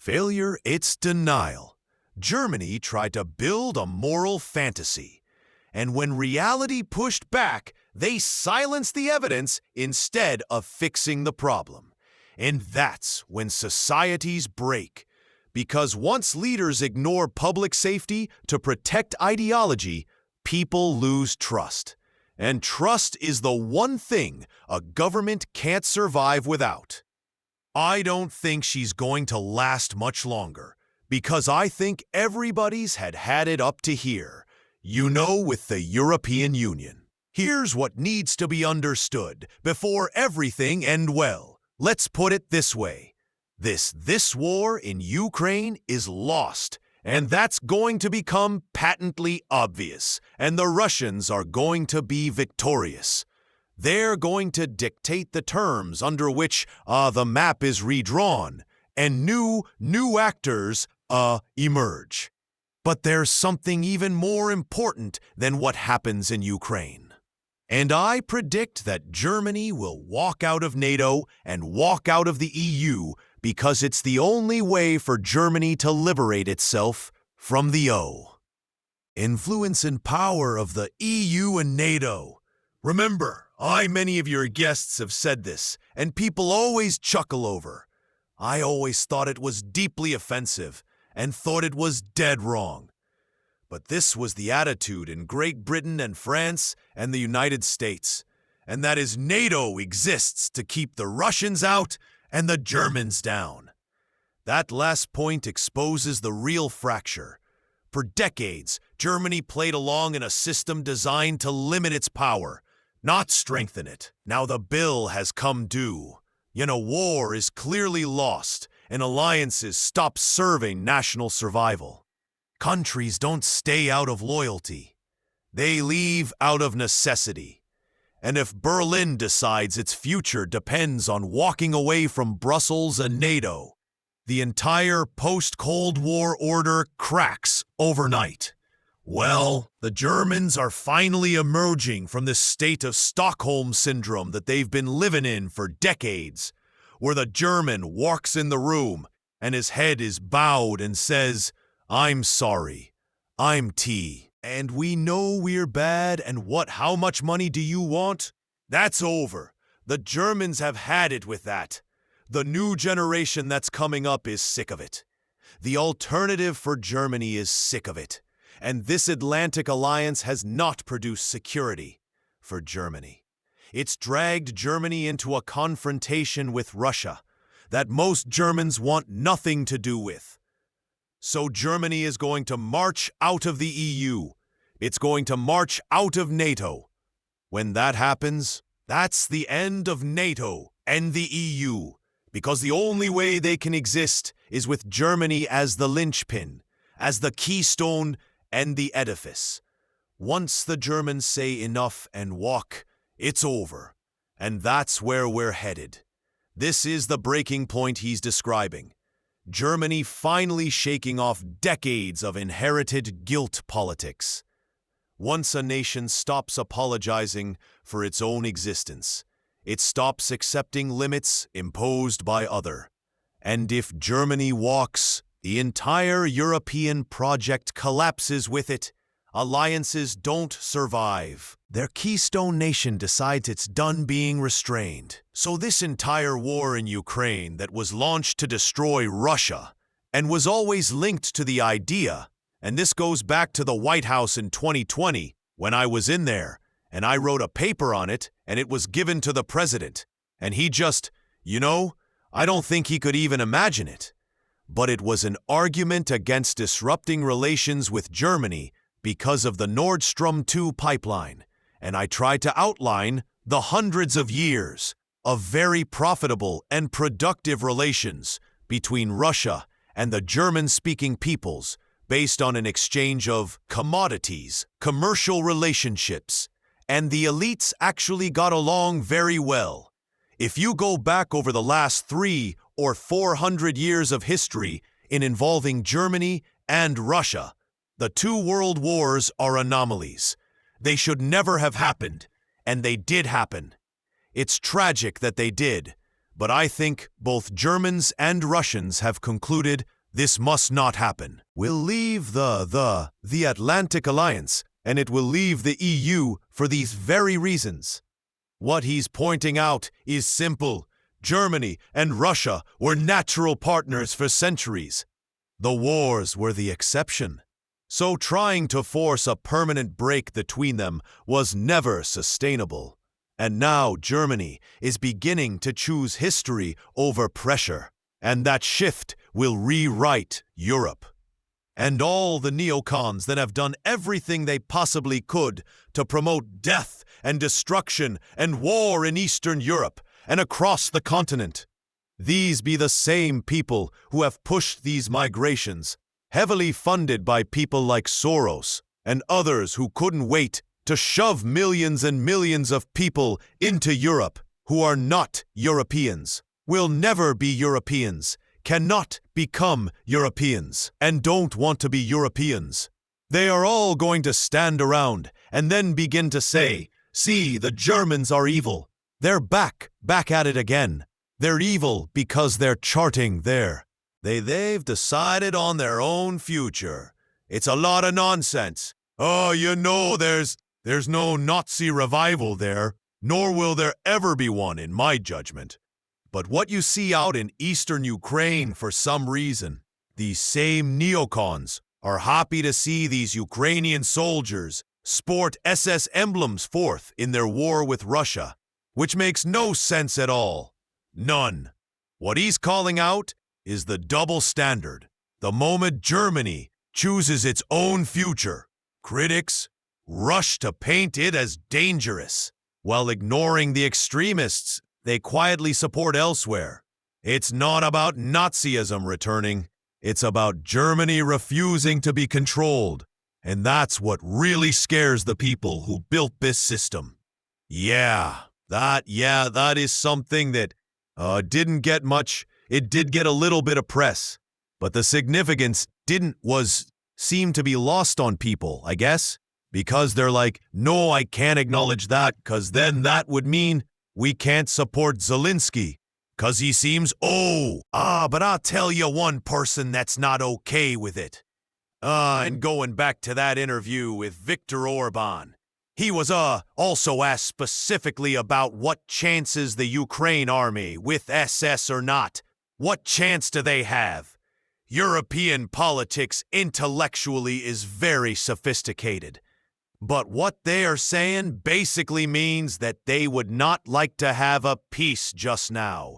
Failure, it's denial. Germany tried to build a moral fantasy, and when reality pushed back, they silenced the evidence instead of fixing the problem. And that's when societies break, because once leaders ignore public safety to protect ideology, people lose trust. And trust is the one thing a government can't survive without. I don't think she's going to last much longer, because I think everybody's had it up to here, with the European Union. Here's what needs to be understood before everything ends well. Let's put it this way. This war in Ukraine is lost, and that's going to become patently obvious, and the Russians are going to be victorious. They're going to dictate the terms under which the map is redrawn, and new actors emerge. But there's something even more important than what happens in Ukraine. And I predict that Germany will walk out of NATO and walk out of the EU because it's the only way for Germany to liberate itself from the influence and power of the EU and NATO. Remember, many of your guests have said this, and people always chuckle over. I always thought it was deeply offensive and thought it was dead wrong. But this was the attitude in Great Britain and France and the United States, and that is NATO exists to keep the Russians out and the Germans down. That last point exposes the real fracture. For decades, Germany played along in a system designed to limit its power, not strengthen it. Now the bill has come due. War is clearly lost, and alliances stop serving national survival. Countries don't stay out of loyalty. They leave out of necessity. And if Berlin decides its future depends on walking away from Brussels and NATO, the entire post-Cold War order cracks overnight. Well, the Germans are finally emerging from this state of Stockholm syndrome that they've been living in for decades, where the German walks in the room and his head is bowed and says, "I'm sorry. I'm T. And we know we're bad, and how much money do you want?" That's over. The Germans have had it with that. The new generation that's coming up is sick of it. The alternative for Germany is sick of it. And this Atlantic alliance has not produced security for Germany. It's dragged Germany into a confrontation with Russia that most Germans want nothing to do with. So Germany is going to march out of the EU. It's going to march out of NATO. When that happens, that's the end of NATO and the EU, because the only way they can exist is with Germany as the linchpin, as the keystone and the edifice. Once the Germans say enough and walk, it's over. And that's where we're headed. This is the breaking point he's describing. Germany finally shaking off decades of inherited guilt politics. Once a nation stops apologizing for its own existence, it stops accepting limits imposed by other. And if Germany walks, the entire European project collapses with it. Alliances don't survive. Their keystone nation decides it's done being restrained. So this entire war in Ukraine that was launched to destroy Russia and was always linked to the idea, and this goes back to the White House in 2020 when I was in there and I wrote a paper on it and it was given to the president. And he just, I don't think he could even imagine it. But it was an argument against disrupting relations with Germany because of the Nord Stream 2 pipeline, and I tried to outline the hundreds of years of very profitable and productive relations between Russia and the German-speaking peoples based on an exchange of commodities, commercial relationships, and the elites actually got along very well. If you go back over the last 300 or 400 years of history involving Germany and Russia, the two world wars are anomalies. They should never have happened, and they did happen. It's tragic that they did, But I think both Germans and Russians have concluded this must not happen. We'll leave the Atlantic Alliance, and it will leave the EU for these very reasons. What he's pointing out is simple. Germany and Russia were natural partners for centuries. The wars were the exception. So trying to force a permanent break between them was never sustainable. And now Germany is beginning to choose history over pressure, and that shift will rewrite Europe. And all the neocons that have done everything they possibly could to promote death and destruction and war in Eastern Europe and across the continent. These be the same people who have pushed these migrations, heavily funded by people like Soros and others who couldn't wait to shove millions and millions of people into Europe who are not Europeans, will never be Europeans, cannot become Europeans, and don't want to be Europeans. They are all going to stand around and then begin to say, "See, the Germans are evil. They're back at it again. They're evil because they're charting there. They've decided on their own future. It's a lot of nonsense. Oh, you know, there's no Nazi revival there, nor will there ever be one in my judgment. But what you see out in eastern Ukraine for some reason, these same neocons are happy to see these Ukrainian soldiers sport SS emblems forth in their war with Russia, which makes no sense at all. None. What he's calling out is the double standard. The moment Germany chooses its own future, critics rush to paint it as dangerous, while ignoring the extremists they quietly support elsewhere. It's not about Nazism returning. It's about Germany refusing to be controlled. And that's what really scares the people who built this system. That is something that didn't get much. It did get a little bit of press, but the significance seemed to be lost on people, I guess, because they're like, no, I can't acknowledge that, because then that would mean we can't support Zelensky, because he seems, but I'll tell you one person that's not okay with it. And going back to that interview with Viktor Orban, he was also asked specifically about what chances the Ukraine army, with SS or not, what chance do they have? European politics intellectually is very sophisticated. But what they are saying basically means that they would not like to have a peace just now.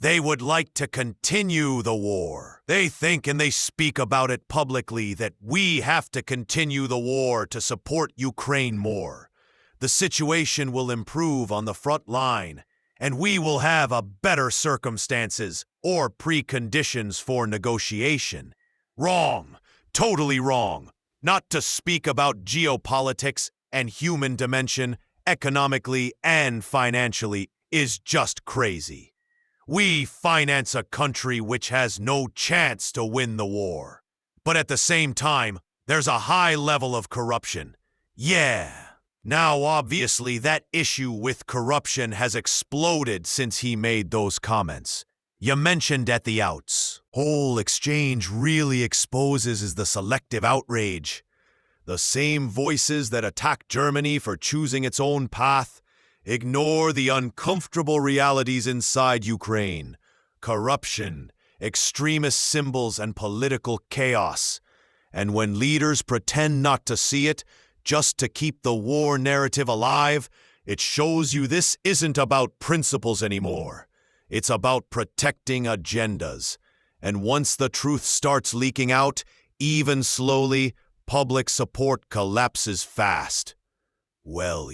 They would like to continue the war. They think and they speak about it publicly that we have to continue the war to support Ukraine more. The situation will improve on the front line, and we will have a better circumstances or preconditions for negotiation. Wrong. Totally wrong. Not to speak about geopolitics and human dimension, economically and financially, is just crazy. We finance a country which has no chance to win the war. But at the same time, there's a high level of corruption. Now obviously that issue with corruption has exploded since he made those comments. You mentioned at the outs. Whole exchange really exposes is the selective outrage. The same voices that attack Germany for choosing its own path ignore the uncomfortable realities inside Ukraine. Corruption, extremist symbols, and political chaos. And when leaders pretend not to see it, just to keep the war narrative alive, it shows you this isn't about principles anymore. It's about protecting agendas. And once the truth starts leaking out, even slowly, public support collapses fast. Well,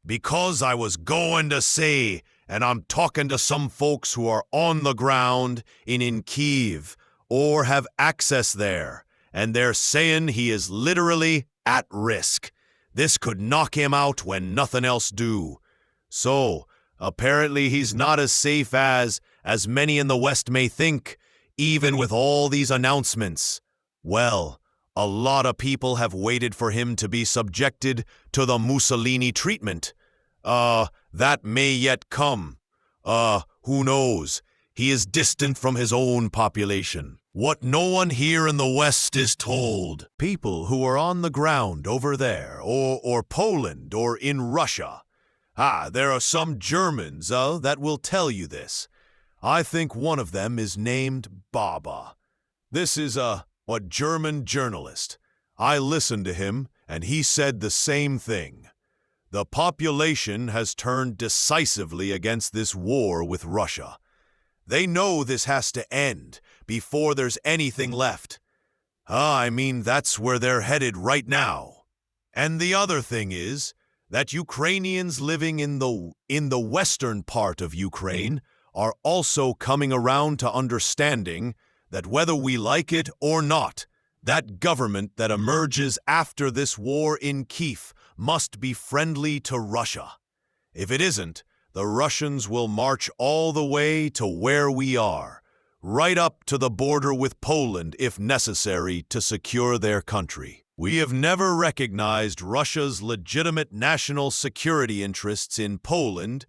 because I was going to say, and I'm talking to some folks who are on the ground in Kyiv or have access there, and they're saying he is literally at risk. This could knock him out when nothing else do. So, apparently he's not as safe as many in the West may think, even with all these announcements. Well, a lot of people have waited for him to be subjected to the Mussolini treatment. That may yet come. Who knows? He is distant from his own population. What no one here in the West is told. People who are on the ground over there, or Poland, or in Russia. There are some Germans, that will tell you this. I think one of them is named Baba. This is a German journalist. I listened to him, and he said the same thing. The population has turned decisively against this war with Russia. They know this has to end before there's anything left. That's where they're headed right now. And the other thing is that Ukrainians living in the western part of Ukraine are also coming around to understanding that whether we like it or not, that government that emerges after this war in Kiev must be friendly to Russia. If it isn't, the Russians will march all the way to where we are, right up to the border with Poland if necessary to secure their country. We have never recognized Russia's legitimate national security interests in Poland,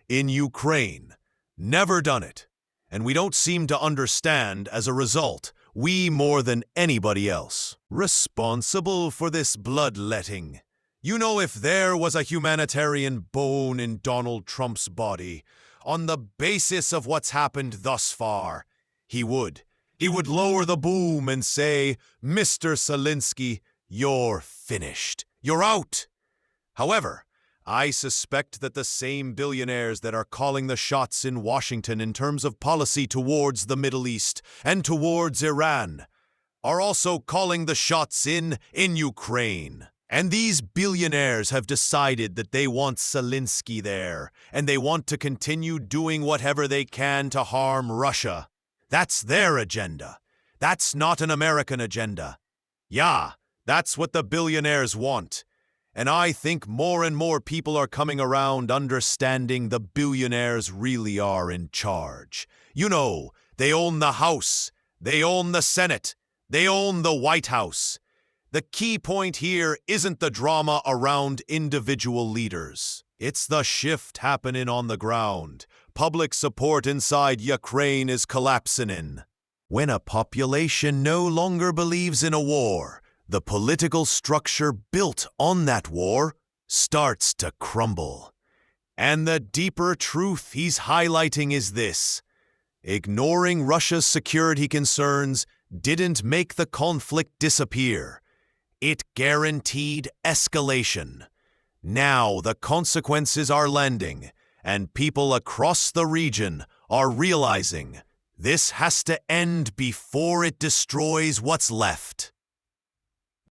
in Ukraine. Never done it. And we don't seem to understand, as a result, we more than anybody else, responsible for this bloodletting. You know, if there was a humanitarian bone in Donald Trump's body, on the basis of what's happened thus far, he would lower the boom and say, Mr. Zelensky, you're finished. You're out. However, I suspect that the same billionaires that are calling the shots in Washington in terms of policy towards the Middle East and towards Iran are also calling the shots in Ukraine. And these billionaires have decided that they want Zelensky there, and they want to continue doing whatever they can to harm Russia. That's their agenda. That's not an American agenda. Yeah, that's what the billionaires want. And I think more and more people are coming around understanding the billionaires really are in charge. You know, they own the House, they own the Senate, they own the White House. The key point here isn't the drama around individual leaders. It's the shift happening on the ground. Public support inside Ukraine is collapsing. When a population no longer believes in a war, the political structure built on that war starts to crumble. And the deeper truth he's highlighting is this: ignoring Russia's security concerns didn't make the conflict disappear. It guaranteed escalation. Now the consequences are landing, and people across the region are realizing this has to end before it destroys what's left.